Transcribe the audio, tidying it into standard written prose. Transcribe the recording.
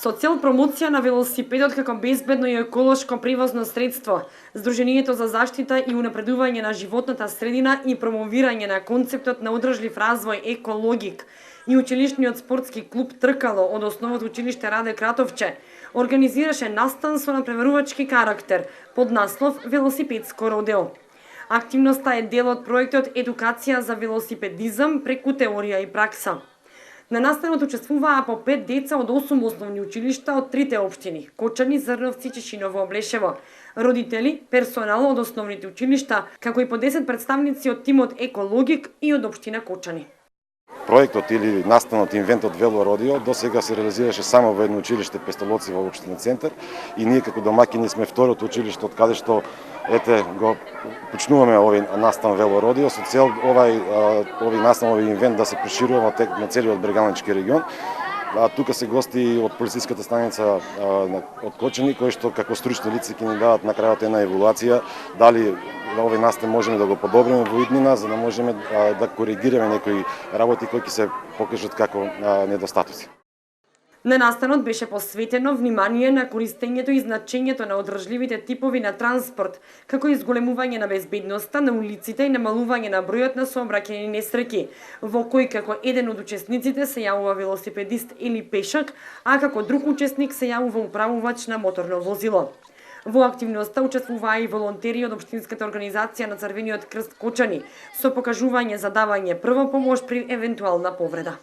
Со цел промоција на велосипедот како безбедно и еколошко превозно средство, Сдруженијето за заштита и унапредување на животната средина и промовирање на концептот на одржлив развој Екологик и училишниот спортски клуб Тркало од Основното училиште Раде Кратовче организираше настан со надпреварувачки карактер под наслов Велосипедско родео. Активноста е дел од проектот Едукација за велосипедизам преку теорија и пракса. На настанот учествуваа по 5 деца од 8 основни училишта од трите општини – Кочани, Зрновци, Чешиново, Облешево, родители, персонал од основните училишта, како и по 10 представници од тимот Екологик и од општина Кочани. Проектот или настанот инвентот Вело Родио до сега се реализираше само во едно училиште Пестолоци во општина Центар и ние како домаќини сме второто училиште од каде што го почнуваме овој настан Вело Родио со цел овој настан, овој инвент да се проширува на целиот Брегалнички регион. Тука се гости од полициската станица од Кочани, кои што како стручни лица ќе ни дадат на крајот една евалуација дали овој настан можеме да го подобриме во иднина, за да можеме да коригираме некои работи кои ќе се покажат како недостатоци. На настанот беше посветено внимание на користењето и значењето на одржливите типови на транспорт, како и зголемување на безбедноста на улиците и намалување на бројот на сообраќајни несреќи, во кој како еден од учесниците се јавува велосипедист или пешак, а како друг учесник се јавува управувач на моторно возило. Во активноста учествуваа и волонтери од Општинската организација на Црвениот крст Кочани со покажување за давање прва помош при евентуална повреда.